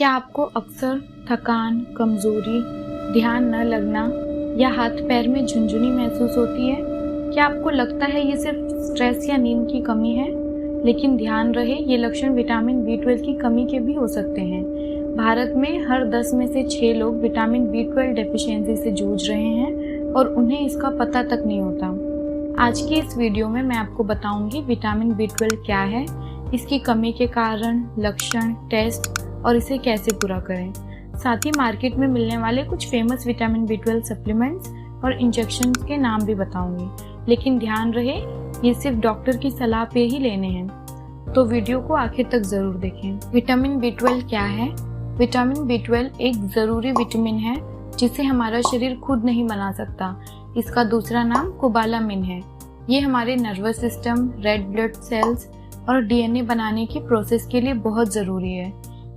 क्या आपको अक्सर थकान, कमजोरी, ध्यान न लगना या हाथ पैर में झुनझुनी महसूस होती है? क्या आपको लगता है ये सिर्फ स्ट्रेस या नींद की कमी है? लेकिन ध्यान रहे, ये लक्षण विटामिन B12 की कमी के भी हो सकते हैं। भारत में हर 10 में से 6 लोग विटामिन B12 डेफिशिएंसी से जूझ रहे हैं और उन्हें इसका पता तक नहीं होता। आज की इस वीडियो में मैं आपको बताऊंगी विटामिन B12 क्या है, इसकी कमी के कारण, लक्षण, टेस्ट और इसे कैसे पूरा करें। साथ ही मार्केट में मिलने वाले कुछ फेमस विटामिन B12 सप्लीमेंट्स और इंजेक्शन के नाम भी बताऊंगी। लेकिन ध्यान रहे, ये सिर्फ डॉक्टर की सलाह पे ही लेने हैं, तो वीडियो को आखिर तक जरूर देखें। विटामिन B12 क्या है? विटामिन B12 एक जरूरी विटामिन है जिसे हमारा शरीर खुद नहीं बना सकता। इसका दूसरा नाम कोबालामिन है। ये हमारे nervous system, red blood cells और DNA बनाने की प्रोसेस के लिए बहुत जरूरी है।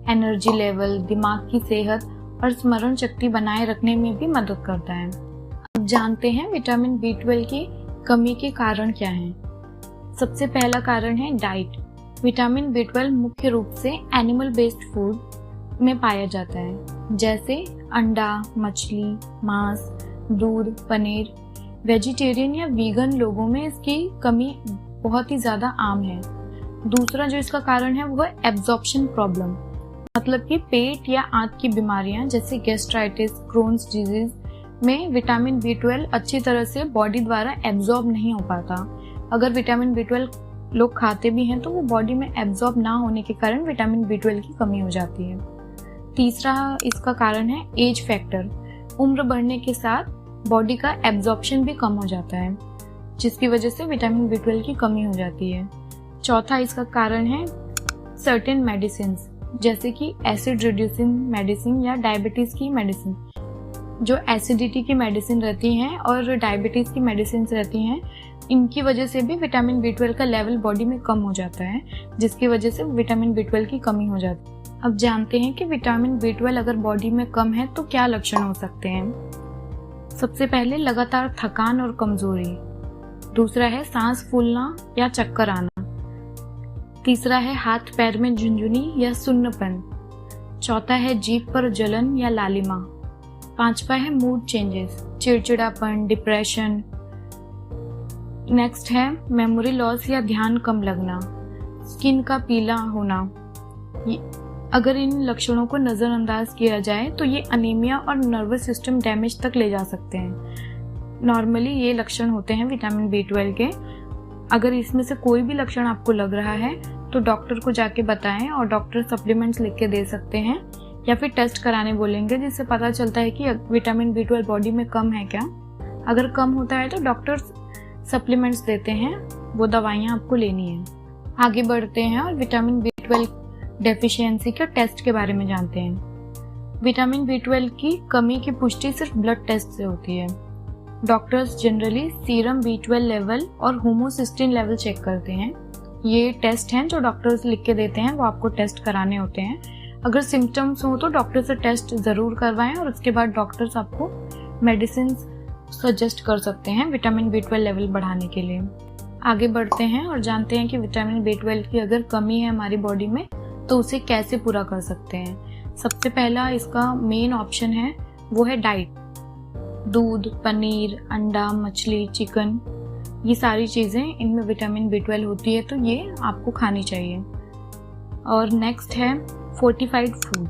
एनर्जी लेवल, दिमाग की सेहत और स्मरण शक्ति बनाए रखने में भी मदद करता है। अब जानते हैं विटामिन B12 की कमी के कारण क्या हैं। सबसे पहला कारण है डाइट। विटामिन B12 मुख्य रूप से एनिमल बेस्ड फूड में पाया जाता है, जैसे अंडा, मछली, मांस, दूध, पनीर। वेजिटेरियन या वीगन लोगों में इसकी कमी बहुत ही ज्यादा आम है। दूसरा जो इसका कारण है वो है एब्जॉर्प्शन प्रॉब्लम, मतलब कि पेट या आंत की बीमारियां जैसे गैस्ट्राइटिस, क्रोन्स डिजीज में विटामिन B12 अच्छी तरह से बॉडी द्वारा एब्जॉर्ब नहीं हो पाता। अगर विटामिन B12 लोग खाते भी हैं तो वो बॉडी में एब्जॉर्ब ना होने के कारण विटामिन B12 की कमी हो जाती है। तीसरा इसका कारण है एज फैक्टर। उम्र बढ़ने के साथ बॉडी का एब्जॉर्प्शन भी कम हो जाता है, जिसकी वजह से विटामिन B12 की कमी हो जाती है। चौथा इसका कारण है सर्टेन मेडिसिन, जैसे कि एसिड रिड्यूसिंग मेडिसिन या डायबिटीज की मेडिसिन। जो एसिडिटी की मेडिसिन रहती हैं और डायबिटीज की मेडिसिन रहती हैं, इनकी वजह से भी विटामिन B12 का लेवल बॉडी में कम हो जाता है, जिसकी वजह से विटामिन B12 की कमी हो जाती है। अब जानते हैं कि विटामिन B12 अगर बॉडी में कम है तो क्या लक्षण हो सकते हैं। सबसे पहले लगातार थकान और कमजोरी। दूसरा है सांस फूलना या चक्कर आना। तीसरा है हाथ पैर में झुनझुनी या सुन्नपन। चौथा है जीभ पर जलन या लालिमा। पांचवा है मूड चेंजेस, चिड़चिड़ापन, डिप्रेशन। नेक्स्ट है मेमोरी लॉस या ध्यान कम लगना, स्किन का पीला होना। अगर इन लक्षणों को नजरअंदाज किया जाए तो ये अनीमिया और नर्वस सिस्टम डैमेज तक ले जा सकते हैं। नॉर्मली ये लक्षण होते हैं विटामिन B12 के। अगर इसमें से कोई भी लक्षण आपको लग रहा है तो डॉक्टर को जाके बताएं और डॉक्टर सप्लीमेंट्स लिख के दे सकते हैं या फिर टेस्ट कराने बोलेंगे, जिससे पता चलता है कि विटामिन B12 बॉडी में कम है क्या। अगर कम होता है तो डॉक्टर सप्लीमेंट्स देते हैं, वो दवाइयाँ आपको लेनी है। आगे बढ़ते हैं और विटामिन B12 डेफिशिएंसी के टेस्ट के बारे में जानते हैं। विटामिन B12 की कमी की पुष्टि सिर्फ ब्लड टेस्ट से होती है। Doctors generally serum B12 level और होमोसिस्टिन लेवल चेक करते हैं। ये टेस्ट हैं जो डॉक्टर्स लिख के देते हैं, वो आपको टेस्ट कराने होते हैं। अगर सिम्टम्स हो तो डॉक्टर से टेस्ट जरूर करवाएं और उसके बाद डॉक्टर्स आपको मेडिसिन सजेस्ट कर सकते हैं विटामिन B12 लेवल बढ़ाने के लिए। आगे बढ़ते हैं और जानते हैं कि विटामिन B12 की अगर कमी है हमारी बॉडी में तो उसे कैसे पूरा कर सकते हैं। सबसे पहला इसका मेन ऑप्शन है वो है डाइट। दूध, पनीर, अंडा, मछली, चिकन, ये सारी चीज़ें, इनमें विटामिन B12 होती है तो ये आपको खानी चाहिए। और नेक्स्ट है फोर्टिफाइड फूड।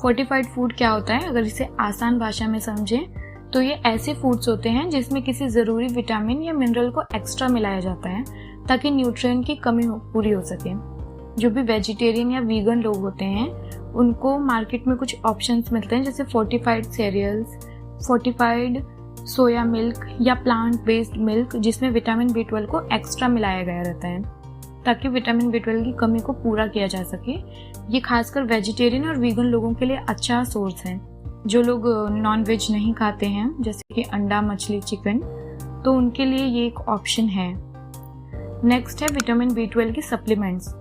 फोर्टिफाइड फूड क्या होता है? अगर इसे आसान भाषा में समझें तो ये ऐसे फूड्स होते हैं जिसमें किसी ज़रूरी विटामिन या मिनरल को एक्स्ट्रा मिलाया जाता है ताकि न्यूट्रिएंट की कमी पूरी हो सके। जो भी वेजिटेरियन या वीगन लोग होते हैं उनको मार्केट में कुछ ऑप्शंस मिलते हैं, जैसे fortified cereals, fortified soya milk या प्लांट बेस्ड मिल्क, जिसमें विटामिन B12 को एक्स्ट्रा मिलाया गया रहता है ताकि विटामिन B12 की कमी को पूरा किया जा सके। ये खासकर वेजिटेरियन और वीगन लोगों के लिए अच्छा सोर्स है। जो लोग नॉन वेज नहीं खाते हैं, जैसे कि अंडा, मछली, चिकन, तो उनके लिए ये एक ऑप्शन है। नेक्स्ट है विटामिन B12 की सप्लीमेंट्स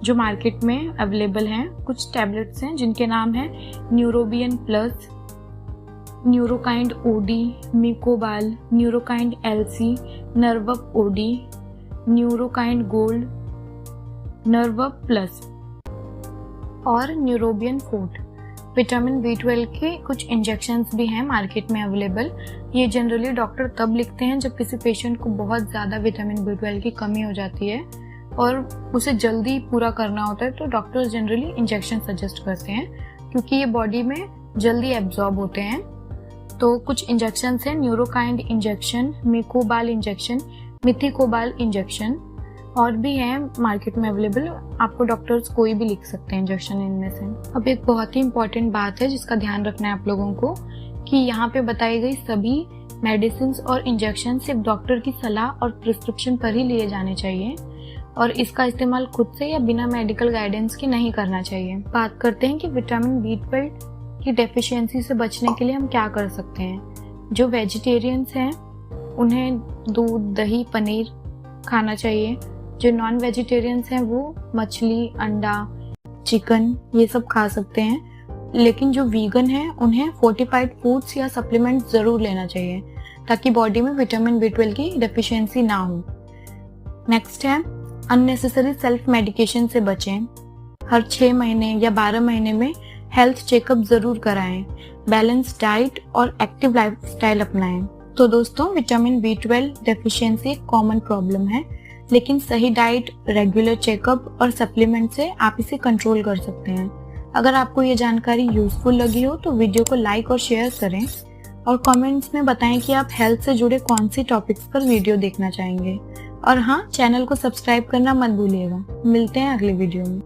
जो मार्केट में अवेलेबल हैं। कुछ टैबलेट्स हैं जिनके नाम है Neurobion plus, Neurokind OD, Mecobal, Neurokind LC, Nervup OD, Neurokind gold, Nervup plus और न्यूरोबियन फूड। विटामिन B12 के कुछ इंजेक्शंस भी हैं मार्केट में अवेलेबल। ये जनरली डॉक्टर तब लिखते हैं जब किसी पेशेंट को बहुत ज़्यादा विटामिन B12 की कमी हो जाती है और उसे जल्दी पूरा करना होता है, तो डॉक्टर्स जनरली इंजेक्शन सजेस्ट करते हैं क्योंकि ये बॉडी में जल्दी एब्जॉर्ब होते हैं। तो कुछ इंजेक्शंस हैं, न्यूरोकाइंड इंजेक्शन, मेकोबाल इंजेक्शन, मिथिकोबाल इंजेक्शन और भी हैं मार्केट में अवेलेबल। आपको डॉक्टर्स कोई भी लिख सकते हैं इंजेक्शन इनमें से। अब एक बहुत ही इंपॉर्टेंट बात है जिसका ध्यान रखना है आप लोगों को कि यहाँ पे बताई गई सभी मेडिसिन और इंजेक्शन सिर्फ डॉक्टर की सलाह और प्रिस्क्रिप्शन पर ही लिए जाने चाहिए और इसका इस्तेमाल खुद से या बिना मेडिकल गाइडेंस के नहीं करना चाहिए। बात करते हैं कि विटामिन B12 की डेफिशिएंसी से बचने के लिए हम क्या कर सकते हैं। जो वेजिटेरियंस हैं उन्हें दूध, दही, पनीर खाना चाहिए। जो नॉन वेजिटेरियंस हैं वो मछली, अंडा, चिकन ये सब खा सकते हैं। लेकिन जो वीगन हैं उन्हें फोर्टिफाइड फूड्स या सप्लीमेंट ज़रूर लेना चाहिए ताकि बॉडी में विटामिन B12 की डेफिशिएंसी ना हो। नेक्स्ट है अननेसेसरी सेल्फ मेडिकेशन से बचें। हर 6 महीने या 12 महीने में हेल्थ चेकअप ज़रूर कराएं। बैलेंस डाइट और एक्टिव लाइफस्टाइल अपनाएं। तो दोस्तों, विटामिन B12 डेफिशिएंसी एक कॉमन प्रॉब्लम है, लेकिन सही डाइट, रेगुलर चेकअप और सप्लीमेंट से आप इसे कंट्रोल कर सकते हैं। अगर आपको ये जानकारी यूजफुल लगी हो तो वीडियो को लाइक और शेयर करें और कमेंट्स में बताएं कि आप हेल्थ से जुड़े कौन सी टॉपिक्स पर वीडियो देखना चाहेंगे। और हाँ, चैनल को सब्सक्राइब करना मत भूलिएगा। मिलते हैं अगले वीडियो में।